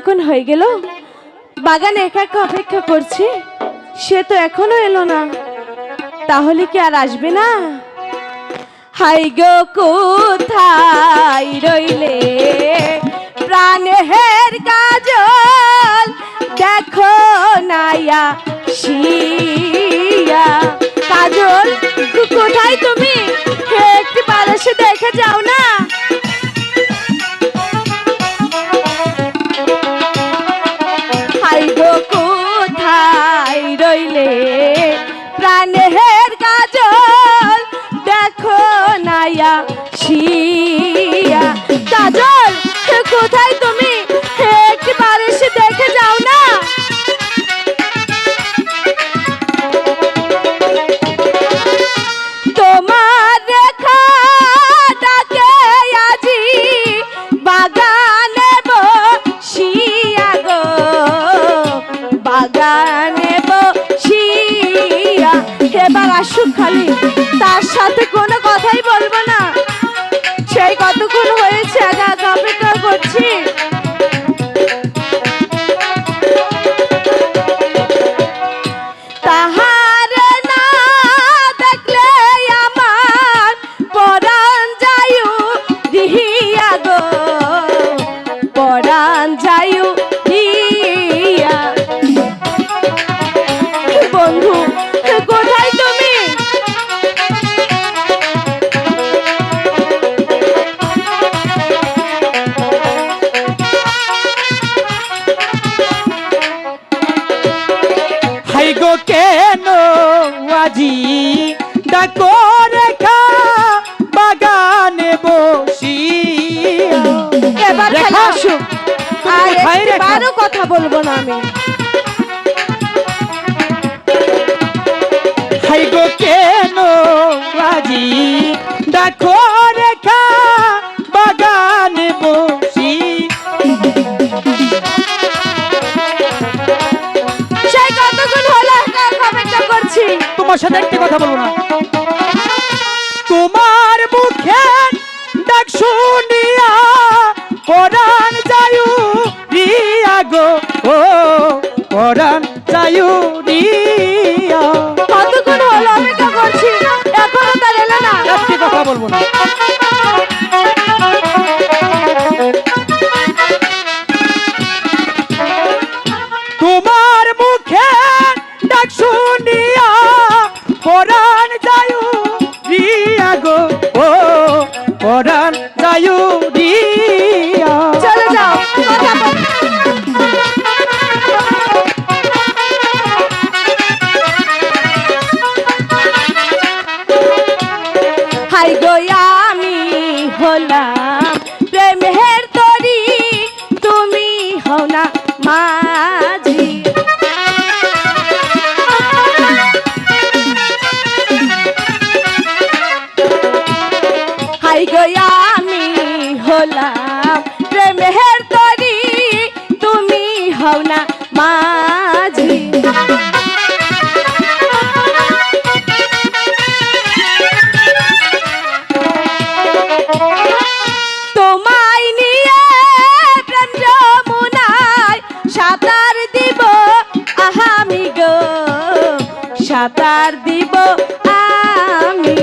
কতক্ষণ হয়ে গেল বাগানে একা একা অপেক্ষা করছি, সে তো এখনো এলো না। তাহলে কি আর আসবে না? হাই গো কোথায় রইলে প্রাণের কাজল, দেখো নাইয়া শিয়া। কাজল কোথায় তুমি? একটু বারাসে দেখে যাও না। হাই গো কোথায় রইলে প্রাণের কাজল, দেখো নাইয়া শিয়া। কাজল কোথায় তুমি? একটু বারাসে দেখে যাও না। তোমার রেখা ডাকে আজি বাগানে বসিয়া গো, বাগানে বসিয়া। এবার আসুক খালি, তার সাথে কোনো কথাই বলবো না। সেই কতক্ষণ হয়েছে একা একা অপেক্ষা করছি। তাহার না দেখলে আমার পরাণ যায়ু দিহিয়া গো, পরাণ যায়ু দিয়া। বন্ধু কোথায় তুমি? হাই গো কেন আজি ডাকো রেখা বাগানে বসিয়া। এবার খালি আসুক, আর একবারও কথা বলবো না আমি। হাই গো কেন আজি ডাকো রেখা বাগানে বসি। সেই কতক্ষণ হলো একা একা অপেক্ষা করছি। তোমার সাথে একটা কথা বলবো না। তোমার মুখে ডাক শুনিয়া পরাণ যায়ু রিয়া গো, ও পরাণ যায়ু রিয়া। কতক্ষণ হলো অপেক্ষা করছি, এখনো তার এলো না। একটি কথা বলবো না। তোমার মুখে ডাক শুনিয়া পরাণ যায়ু রিয়া গো, ও পরাণ যায়ু রিয়া। চলে যাও, কথা বল। হাই গো আমি হলাম প্রেমের তরি, তুমি হও না মাঝি। হাই গো আমি হলাম প্রেমের তরি, তুমি হও না মাঝি। তোমায় নিয়ে প্রেম যমুনায় সাঁতার দিব আমি গো, সাঁতার দিব আমি।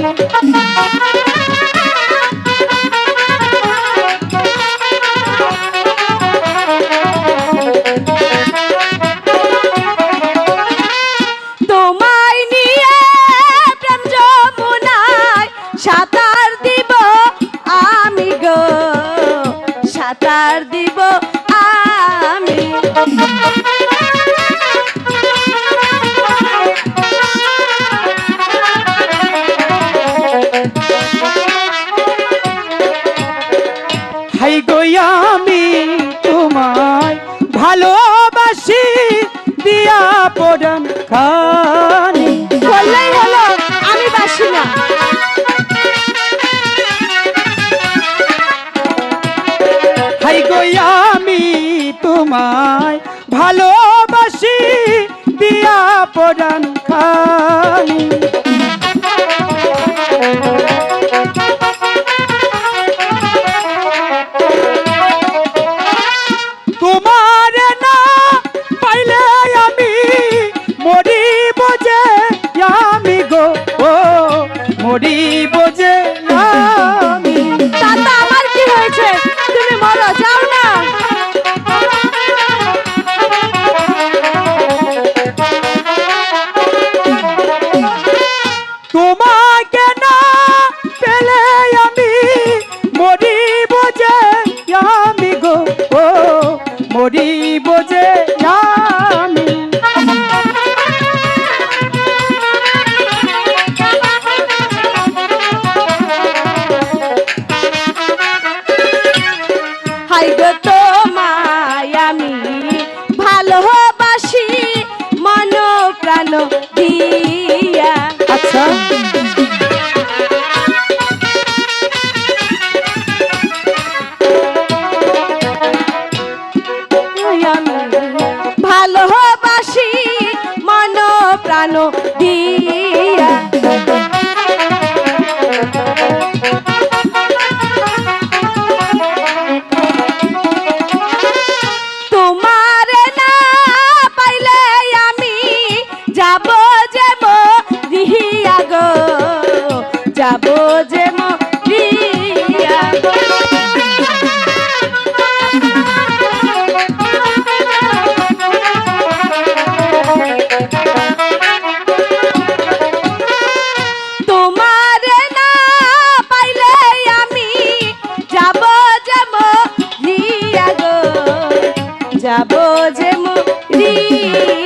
তোমায় নিয়ে প্রেম যমুনায় সাঁতার দিব আমি গো, সাঁতার দিব আমি। হাই গো আমি তোমায় ভালোবাসি দিয়া পরাণ খানি। বললেই হলো, আমি বাসি না। হাই গো আমি তোমায় ভালোবাসি দিয়া পরাণ খানি। তোমার হাই গো তোমায় আমি ভালোবাসি মন প্রাণ দিয়া। আচ্ছা আমি ভালোবাসি মন প্রাণ দিয়া। তোমার না পাইলে আমি যাব যে মরিয়া গো, যাব যে মরিয়া। তোমার না পাইলে আমি যাব যে মরিয়া গো, যাব যে মরিয়া।